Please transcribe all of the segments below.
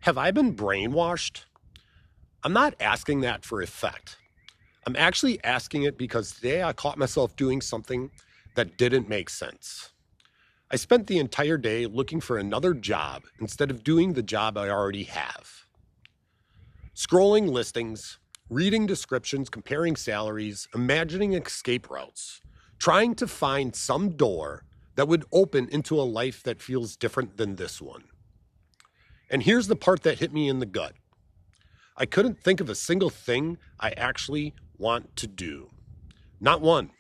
Have I been brainwashed? I'm not asking that for effect. I'm actually asking it because today I caught myself doing something that didn't make sense. I spent the entire day looking for another job instead of doing the job I already have. Scrolling listings, reading descriptions, comparing salaries, imagining escape routes, trying to find some door that would open into a life that feels different than this one. And here's the part that hit me in the gut. I couldn't think of a single thing I actually want to do. Not one.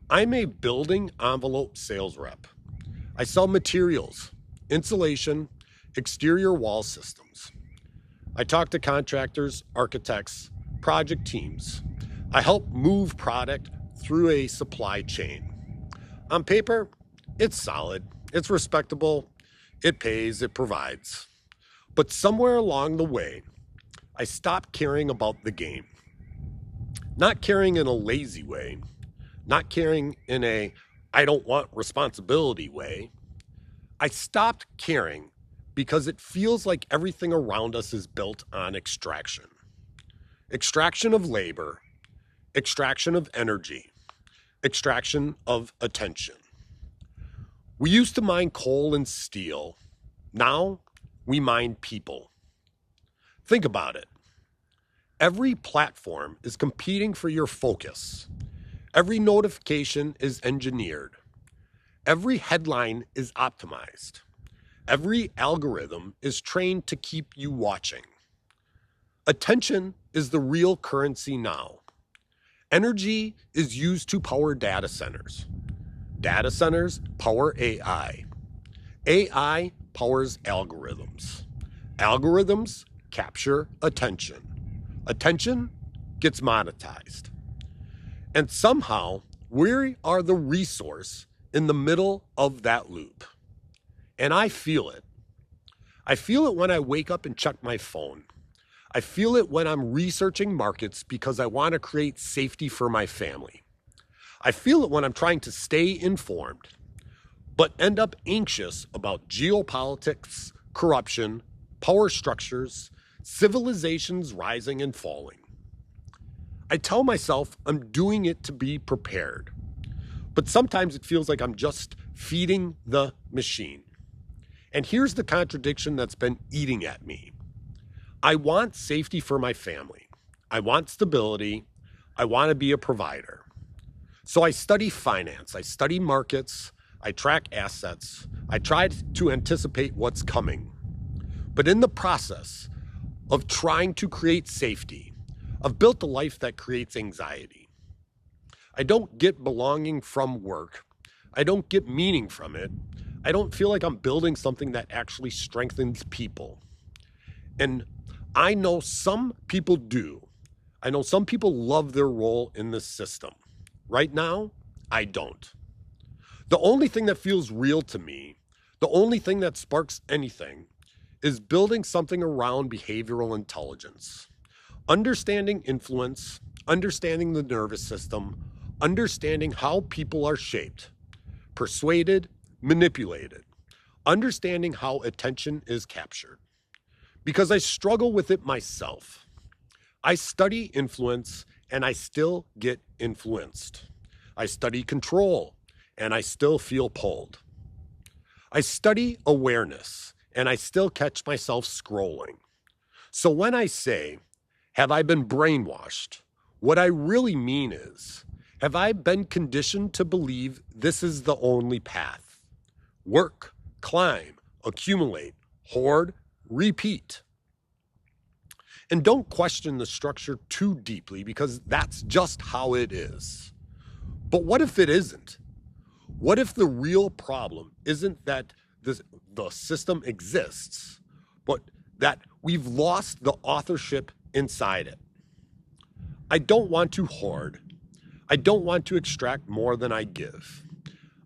I'm a building envelope sales rep. I sell materials, insulation, exterior wall systems. I talk to contractors, architects, project teams. I help move product through a supply chain. On paper, it's solid, it's respectable, it pays, it provides. But somewhere along the way, I stopped caring about the game. Not caring in a lazy way, not caring in a I don't want responsibility way. I stopped caring because it feels like everything around us is built on extraction. Extraction of labor, extraction of energy, extraction of attention. We used to mine coal and steel. Now we mine people. Think about it. Every platform is competing for your focus. Every notification is engineered. Every headline is optimized. Every algorithm is trained to keep you watching. Attention is the real currency now. Energy is used to power data centers. Data centers power AI. AI powers algorithms. Algorithms capture attention. Attention gets monetized. And somehow we are the resource in the middle of that loop. And I feel it. I feel it when I wake up and check my phone. I feel it when I'm researching markets because I want to create safety for my family. I feel it when I'm trying to stay informed, but end up anxious about geopolitics, corruption, power structures, civilizations rising and falling. I tell myself I'm doing it to be prepared, but sometimes it feels like I'm just feeding the machine. And here's the contradiction that's been eating at me. I want safety for my family. I want stability. I want to be a provider. So I study finance. I study markets. I track assets. I try to anticipate what's coming. But in the process of trying to create safety, I've built a life that creates anxiety. I don't get belonging from work. I don't get meaning from it. I don't feel like I'm building something that actually strengthens people. And I know some people do. I know some people love their role in this system. Right now, I don't. The only thing that feels real to me, the only thing that sparks anything, is building something around behavioral intelligence. Understanding influence, understanding the nervous system, understanding how people are shaped, persuaded, manipulated, understanding how attention is captured. Because I struggle with it myself. I study influence and I still get influenced. I study control and I still feel pulled. I study awareness and I still catch myself scrolling. So when I say, have I been brainwashed? What I really mean is, have I been conditioned to believe this is the only path? Work, climb, accumulate, hoard, repeat. And don't question the structure too deeply because that's just how it is. But what if it isn't? What if the real problem isn't that the system exists, but that we've lost the authorship inside it? I don't want to hoard. I don't want to extract more than I give.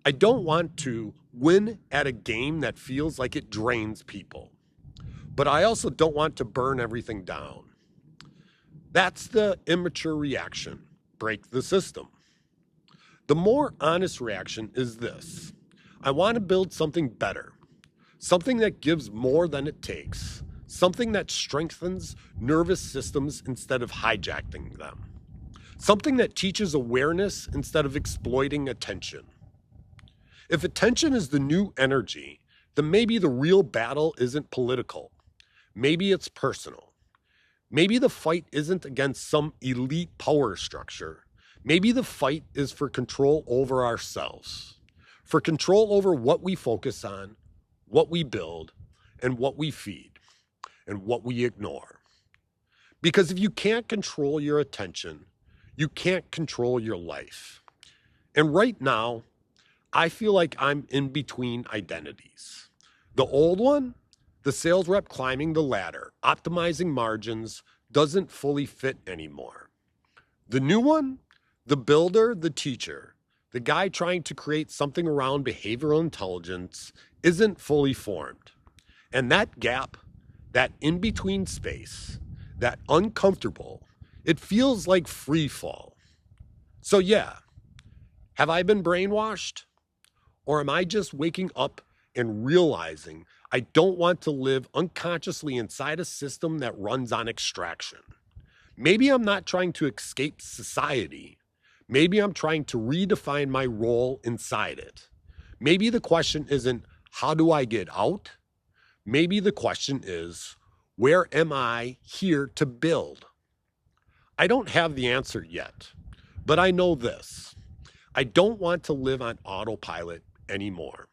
I don't want to win at a game that feels like it drains people. But I also don't want to burn everything down. That's the immature reaction. Break the system. The more honest reaction is this. I want to build something better. Something that gives more than it takes. something that strengthens nervous systems instead of hijacking them, something that teaches awareness instead of exploiting attention. If attention is the new energy, then maybe the real battle isn't political. Maybe it's personal. Maybe the fight isn't against some elite power structure. Maybe the fight is for control over ourselves, for control over what we focus on, what we build, and what we feed, and what we ignore. Because if you can't control your attention, you can't control your life. And right now, I feel like I'm in between identities. The old one, the sales rep climbing the ladder, optimizing margins, doesn't fully fit anymore. The new one, the builder, the teacher, the guy trying to create something around behavioral intelligence, isn't fully formed. And that gap, that in-between space, that uncomfortable, it feels like free fall. So yeah, have I been brainwashed? Or am I just waking up and realizing I don't want to live unconsciously inside a system that runs on extraction? Maybe I'm not trying to escape society. Maybe I'm trying to redefine my role inside it. Maybe the question isn't, how do I get out? Maybe the question is, where am I here to build? I don't have the answer yet, but I know this. I don't want to live on autopilot anymore.